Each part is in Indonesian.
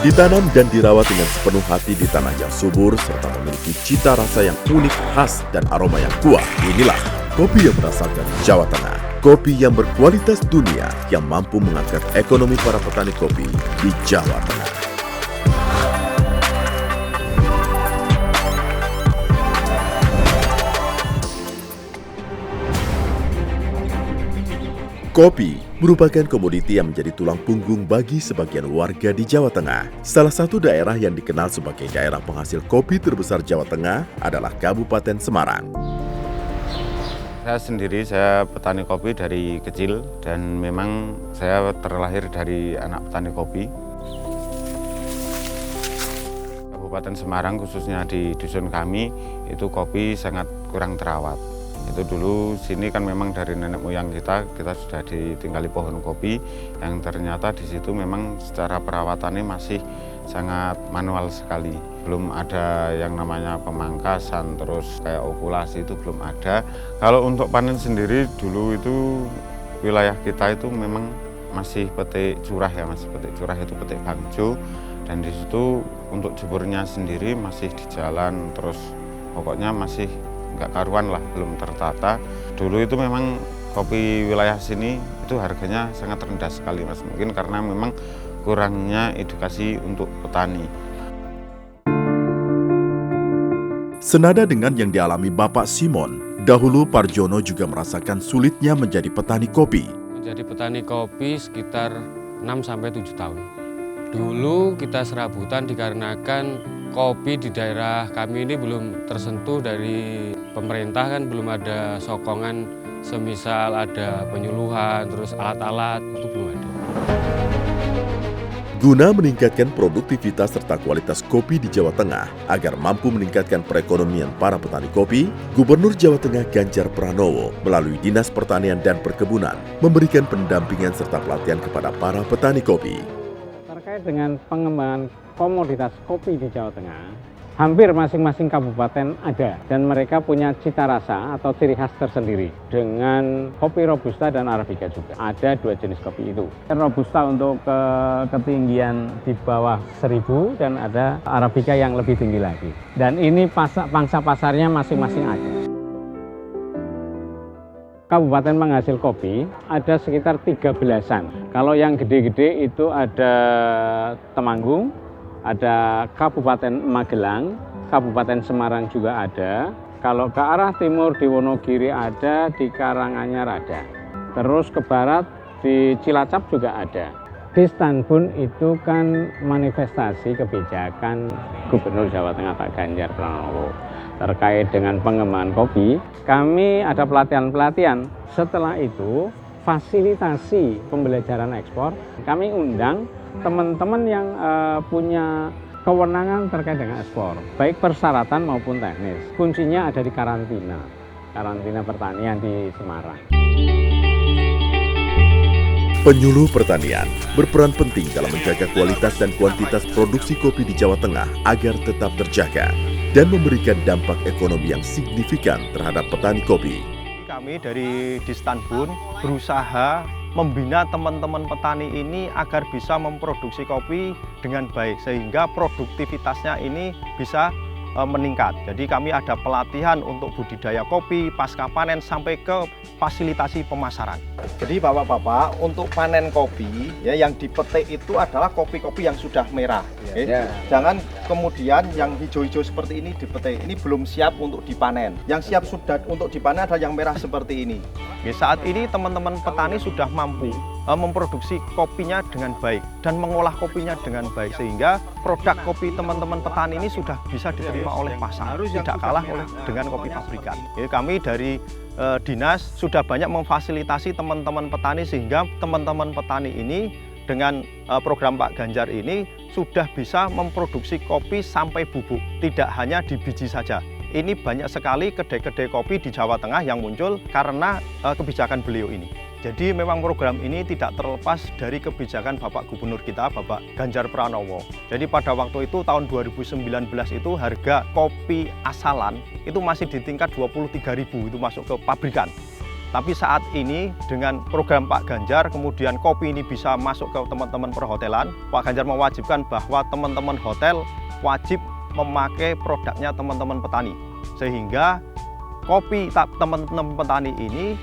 Ditanam dan dirawat dengan sepenuh hati di tanah yang subur serta memiliki cita rasa yang unik, khas, dan aroma yang kuat. Inilah kopi yang berasal dari Jawa Tengah. Kopi yang berkualitas dunia yang mampu mengangkat ekonomi para petani kopi di Jawa Tengah. Kopi merupakan komoditi yang menjadi tulang punggung bagi sebagian warga di Jawa Tengah. Salah satu daerah yang dikenal sebagai daerah penghasil kopi terbesar Jawa Tengah adalah Kabupaten Semarang. Saya petani kopi dari kecil dan memang saya terlahir dari anak petani kopi. Kabupaten Semarang khususnya di dusun kami itu kopi sangat kurang terawat. Itu dulu sini kan memang dari nenek moyang kita sudah ditinggali pohon kopi yang ternyata di situ memang secara perawatannya masih sangat manual sekali. Belum ada yang namanya pemangkasan, terus kayak okulasi itu belum ada. Kalau untuk panen sendiri dulu itu wilayah kita itu memang masih petik curah ya, masih petik curah itu petik bangjo, dan di situ untuk jeburnya sendiri masih di jalan, terus pokoknya masih nggak karuan lah, belum tertata. Dulu itu memang kopi wilayah sini itu harganya sangat rendah sekali Mas, mungkin karena memang kurangnya edukasi untuk petani. Senada dengan yang dialami Bapak Simon, dahulu Parjono juga merasakan sulitnya menjadi petani kopi. Menjadi petani kopi sekitar 6-7 tahun. Dulu kita serabutan dikarenakan kopi di daerah kami ini belum tersentuh dari pemerintah, kan belum ada sokongan semisal ada penyuluhan, terus alat-alat itu belum ada. Guna meningkatkan produktivitas serta kualitas kopi di Jawa Tengah agar mampu meningkatkan perekonomian para petani kopi, Gubernur Jawa Tengah Ganjar Pranowo melalui Dinas Pertanian dan Perkebunan memberikan pendampingan serta pelatihan kepada para petani kopi. Terkait dengan pengembangan komoditas kopi di Jawa Tengah, hampir masing-masing kabupaten ada dan mereka punya cita rasa atau ciri khas tersendiri dengan kopi Robusta dan Arabica juga. Ada dua jenis kopi itu. Robusta untuk ketinggian di bawah 1000 dan ada Arabica yang lebih tinggi lagi. Dan ini pangsa pasarnya masing-masing ada. Kabupaten penghasil kopi ada sekitar 13-an. Kalau yang gede-gede itu ada Temanggung, ada Kabupaten Magelang, Kabupaten Semarang juga ada. Kalau ke arah timur di Wonogiri ada, di Karanganyar ada. Terus ke barat di Cilacap juga ada. Di Stanbun itu kan manifestasi kebijakan Gubernur Jawa Tengah Pak Ganjar Pranowo terkait dengan pengembangan kopi. Kami ada pelatihan-pelatihan. Setelah itu fasilitasi pembelajaran ekspor. Kami undang teman-teman yang punya kewenangan terkait dengan ekspor, baik persyaratan maupun teknis. Kuncinya ada di karantina pertanian di Semarang. Penyuluh pertanian berperan penting dalam menjaga kualitas dan kuantitas produksi kopi di Jawa Tengah agar tetap terjaga dan memberikan dampak ekonomi yang signifikan terhadap petani kopi. Kami dari Distanbun berusaha membina teman-teman petani ini agar bisa memproduksi kopi dengan baik sehingga produktivitasnya ini bisa meningkat. Jadi kami ada pelatihan untuk budidaya kopi, pasca panen sampai ke fasilitasi pemasaran. Jadi bapak-bapak untuk panen kopi ya yang dipetik itu adalah kopi-kopi yang sudah merah. Ya. Jangan kemudian yang hijau-hijau seperti ini dipetik. Ini belum siap untuk dipanen. Yang siap sudah untuk dipanen adalah yang merah seperti ini. Ya, saat ini teman-teman petani sudah mampu memproduksi kopinya dengan baik dan mengolah kopinya dengan baik sehingga produk kopi teman-teman petani ini sudah bisa diterima oleh pasar, tidak kalah dengan kopi pabrikan. Jadi kami dari dinas sudah banyak memfasilitasi teman-teman petani sehingga teman-teman petani ini dengan program Pak Ganjar ini sudah bisa memproduksi kopi sampai bubuk, tidak hanya di biji saja. Ini banyak sekali kedai-kedai kopi di Jawa Tengah yang muncul karena kebijakan beliau ini. Jadi memang program ini tidak terlepas dari kebijakan Bapak Gubernur kita, Bapak Ganjar Pranowo. Jadi pada waktu itu tahun 2019 itu harga kopi asalan itu masih di tingkat 23.000 itu masuk ke pabrikan. Tapi saat ini dengan program Pak Ganjar, kemudian kopi ini bisa masuk ke teman-teman perhotelan. Pak Ganjar mewajibkan bahwa teman-teman hotel wajib memakai produknya teman-teman petani. Sehingga kopi teman-teman petani ini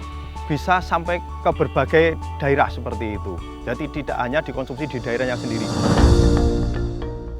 bisa sampai ke berbagai daerah seperti itu. Jadi tidak hanya dikonsumsi di daerahnya sendiri.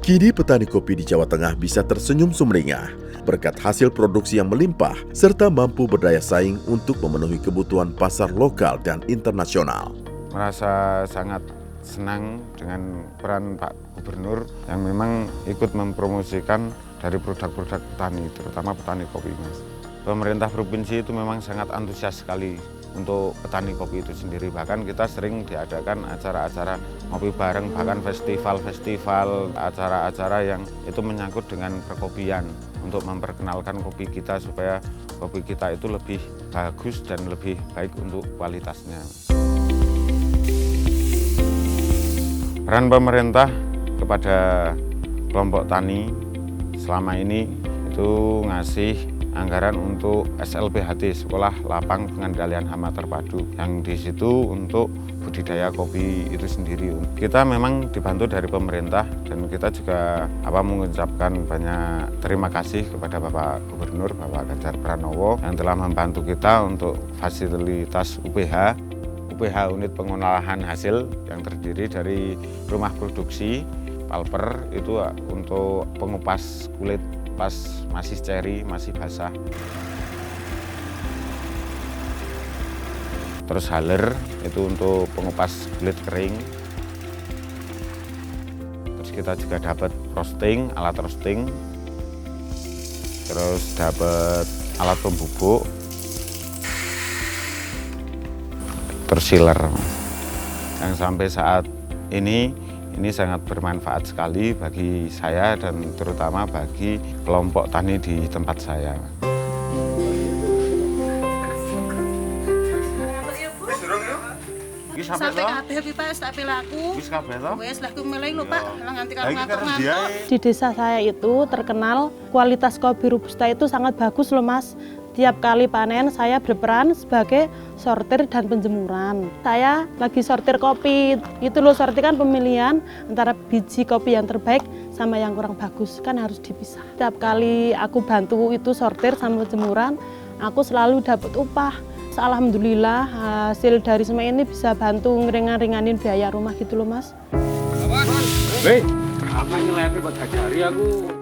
Kini petani kopi di Jawa Tengah bisa tersenyum sumringah berkat hasil produksi yang melimpah serta mampu berdaya saing untuk memenuhi kebutuhan pasar lokal dan internasional. Merasa sangat senang dengan peran Pak Gubernur yang memang ikut mempromosikan dari produk-produk petani, terutama petani kopi, Mas. Pemerintah provinsi itu memang sangat antusias sekali untuk petani kopi itu sendiri. Bahkan kita sering diadakan acara-acara ngopi bareng, bahkan festival-festival, acara-acara yang itu menyangkut dengan perkopian untuk memperkenalkan kopi kita supaya kopi kita itu lebih bagus dan lebih baik untuk kualitasnya. Peran pemerintah kepada kelompok tani selama ini itu ngasih anggaran untuk SLPHT, Sekolah Lapang Pengendalian Hama Terpadu, yang di situ untuk budidaya kopi itu sendiri. Kita memang dibantu dari pemerintah dan kita juga mengucapkan banyak terima kasih kepada Bapak Gubernur, Bapak Ganjar Pranowo yang telah membantu kita untuk fasilitas UPH unit pengolahan hasil yang terdiri dari rumah produksi, palper itu untuk pengupas kulit pas masih ceri, masih basah. Terus haler itu untuk pengupas kulit kering. Terus kita juga dapat roasting, alat roasting. Terus dapat alat pembubuk. Terus sealer. Yang sampai saat ini sangat bermanfaat sekali bagi saya dan terutama bagi kelompok tani di tempat saya. Sampai kabeh pipas tak pelaku. Wis kabeh to? Wis lah kumeleng lho Pak, lah nganti karo ngantuk. Di desa saya itu terkenal kualitas kopi Robusta itu sangat bagus loh Mas. Tiap kali panen saya berperan sebagai sortir dan penjemuran. Saya lagi sortir kopi, itu loh sortir kan pemilihan antara biji kopi yang terbaik sama yang kurang bagus, kan harus dipisah. Tiap kali aku bantu itu sortir sama penjemuran, aku selalu dapat upah. Alhamdulillah hasil dari semua ini bisa bantu ngeringan-ringanin biaya rumah gitu loh Mas.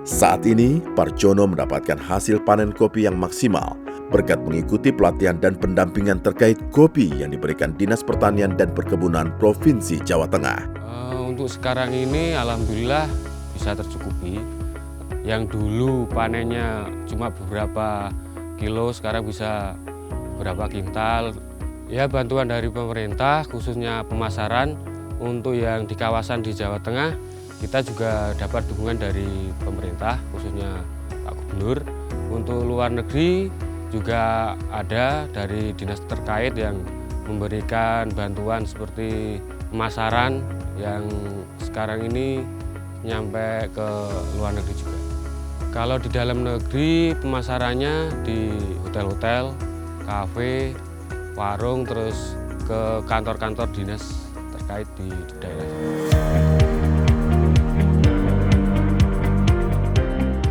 Saat ini, Parjono mendapatkan hasil panen kopi yang maksimal berkat mengikuti pelatihan dan pendampingan terkait kopi yang diberikan Dinas Pertanian dan Perkebunan Provinsi Jawa Tengah. Untuk sekarang ini alhamdulillah bisa tercukupi. Yang dulu panennya cuma beberapa kilo, sekarang bisa berapa kintal. Ya bantuan dari pemerintah khususnya pemasaran untuk yang di kawasan di Jawa Tengah, kita juga dapat dukungan dari pemerintah khususnya Pak Gubernur. Untuk luar negeri juga ada dari dinas terkait yang memberikan bantuan seperti pemasaran yang sekarang ini nyampe ke luar negeri juga. Kalau di dalam negeri pemasarannya di hotel-hotel, kafe, warung, terus ke kantor-kantor dinas terkait di daerah.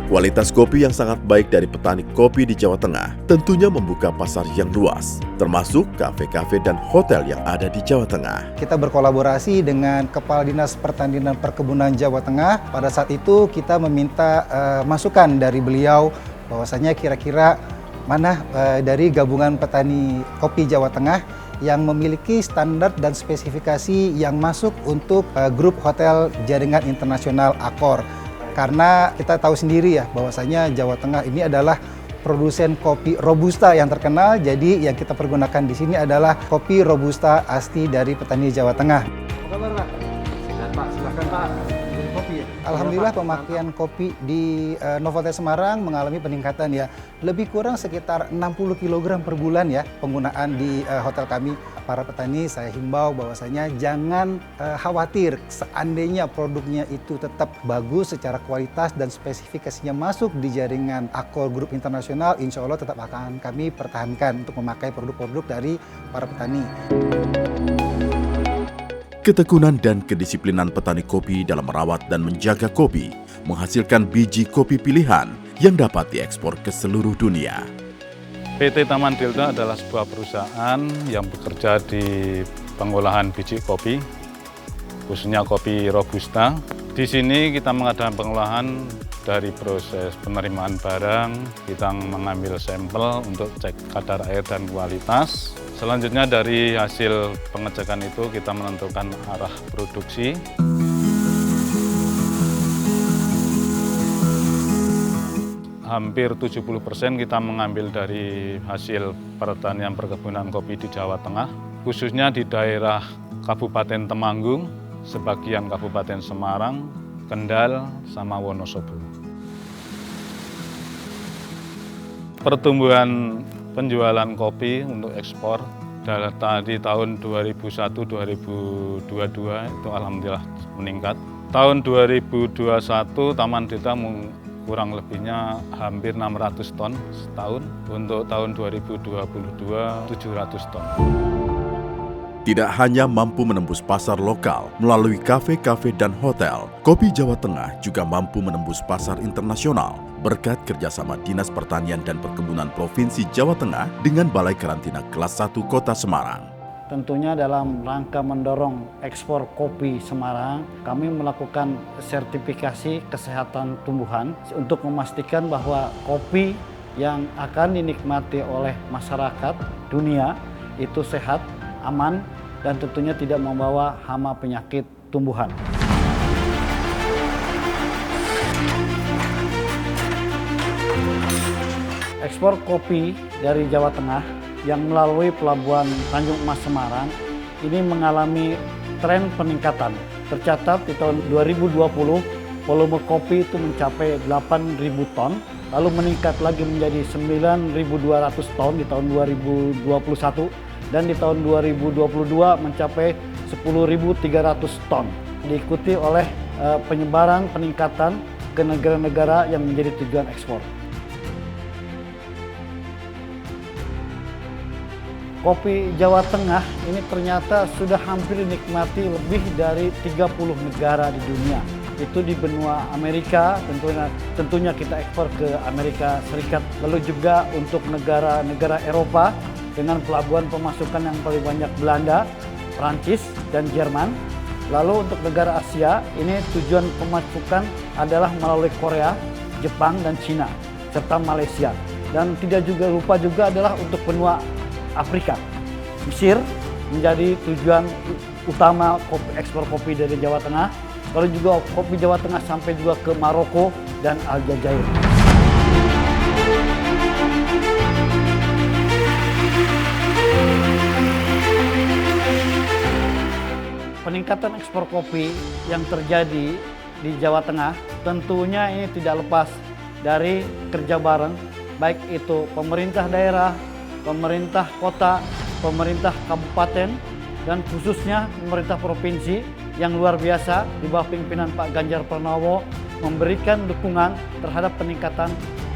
Kualitas kopi yang sangat baik dari petani kopi di Jawa Tengah tentunya membuka pasar yang luas, termasuk kafe-kafe dan hotel yang ada di Jawa Tengah. Kita berkolaborasi dengan Kepala Dinas Pertanian dan Perkebunan Jawa Tengah. Pada saat itu kita meminta masukan dari beliau bahwasanya kira-kira mana dari gabungan petani kopi Jawa Tengah yang memiliki standar dan spesifikasi yang masuk untuk grup hotel jaringan internasional Accor. Karena kita tahu sendiri ya bahwasanya Jawa Tengah ini adalah produsen kopi Robusta yang terkenal. Jadi yang kita pergunakan di sini adalah kopi Robusta asli dari petani Jawa Tengah. Apa kabar Pak? Sehat Pak, silakan Pak. Kopi ya. Alhamdulillah pemakaian kopi di Novotel Semarang mengalami peningkatan ya. Lebih kurang sekitar 60 kg per bulan ya penggunaan di hotel kami. Para petani saya himbau bahwasanya jangan khawatir seandainya produknya itu tetap bagus secara kualitas dan spesifikasinya masuk di jaringan Accor Group Internasional, insya Allah tetap akan kami pertahankan untuk memakai produk-produk dari para petani. Ketekunan dan kedisiplinan petani kopi dalam merawat dan menjaga kopi menghasilkan biji kopi pilihan yang dapat diekspor ke seluruh dunia. PT Taman Delta adalah sebuah perusahaan yang bekerja di pengolahan biji kopi, khususnya kopi Robusta. Di sini kita mengadakan pengolahan dari proses penerimaan barang, kita mengambil sampel untuk cek kadar air dan kualitas. Selanjutnya dari hasil pengecekan itu kita menentukan arah produksi. Hampir 70% kita mengambil dari hasil pertanian perkebunan kopi di Jawa Tengah, khususnya di daerah Kabupaten Temanggung, sebagian Kabupaten Semarang, Kendal, sama Wonosobo. Pertumbuhan penjualan kopi untuk ekspor di tahun 2001-2022 itu alhamdulillah meningkat. Tahun 2021 Taman Delta kurang lebihnya hampir 600 ton setahun. Untuk tahun 2022 700 ton. Tidak hanya mampu menembus pasar lokal melalui kafe-kafe dan hotel, kopi Jawa Tengah juga mampu menembus pasar internasional berkat kerjasama Dinas Pertanian dan Perkebunan Provinsi Jawa Tengah dengan Balai Karantina Kelas 1 Kota Semarang. Tentunya dalam rangka mendorong ekspor kopi Semarang, kami melakukan sertifikasi kesehatan tumbuhan untuk memastikan bahwa kopi yang akan dinikmati oleh masyarakat dunia itu sehat, aman, dan tentunya tidak membawa hama penyakit tumbuhan. Ekspor kopi dari Jawa Tengah yang melalui Pelabuhan Tanjung Emas Semarang ini mengalami tren peningkatan. Tercatat di tahun 2020 volume kopi itu mencapai 8.000 ton, lalu meningkat lagi menjadi 9.200 ton di tahun 2021, dan di tahun 2022 mencapai 10.300 ton. Diikuti oleh penyebaran peningkatan ke negara-negara yang menjadi tujuan ekspor. Kopi Jawa Tengah ini ternyata sudah hampir dinikmati lebih dari 30 negara di dunia. Itu di benua Amerika, tentunya kita ekspor ke Amerika Serikat. Lalu juga untuk negara-negara Eropa dengan pelabuhan pemasukan yang paling banyak Belanda, Prancis, dan Jerman. Lalu untuk negara Asia, ini tujuan pemasukan adalah melalui Korea, Jepang, dan Cina, serta Malaysia. Dan tidak juga lupa juga adalah untuk benua Afrika. Mesir menjadi tujuan utama ekspor kopi dari Jawa Tengah. Lalu juga kopi Jawa Tengah sampai juga ke Maroko dan Aljazair. Peningkatan ekspor kopi yang terjadi di Jawa Tengah tentunya ini tidak lepas dari kerja bareng, baik itu pemerintah daerah, pemerintah kota, pemerintah kabupaten, dan khususnya pemerintah provinsi yang luar biasa di bawah pimpinan Pak Ganjar Pranowo memberikan dukungan terhadap peningkatan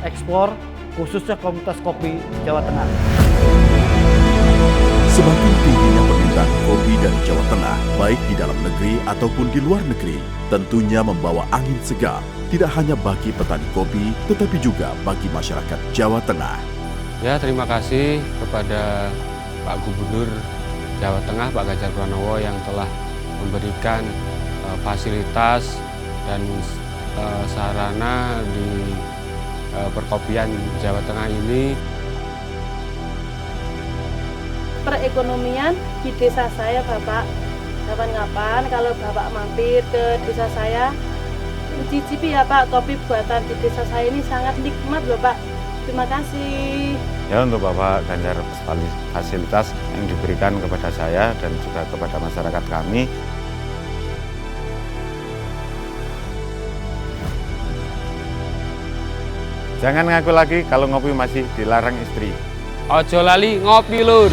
ekspor khususnya komunitas kopi Jawa Tengah. Semakin tingginya permintaan kopi dari Jawa Tengah, baik di dalam negeri ataupun di luar negeri, tentunya membawa angin segar, tidak hanya bagi petani kopi, tetapi juga bagi masyarakat Jawa Tengah. Ya, terima kasih kepada Pak Gubernur Jawa Tengah, Pak Ganjar Pranowo yang telah memberikan fasilitas dan sarana di perkopian Jawa Tengah ini. Perekonomian di desa saya, Bapak. Kapan-kapan kalau Bapak mampir ke desa saya, cicipi ya Pak, kopi buatan di desa saya ini sangat nikmat Bapak. Terima kasih. Ya, untuk Bapak Ganjar fasilitas yang diberikan kepada saya dan juga kepada masyarakat kami. Jangan ngaku lagi kalau ngopi masih dilarang istri. Ojo lali ngopi lur.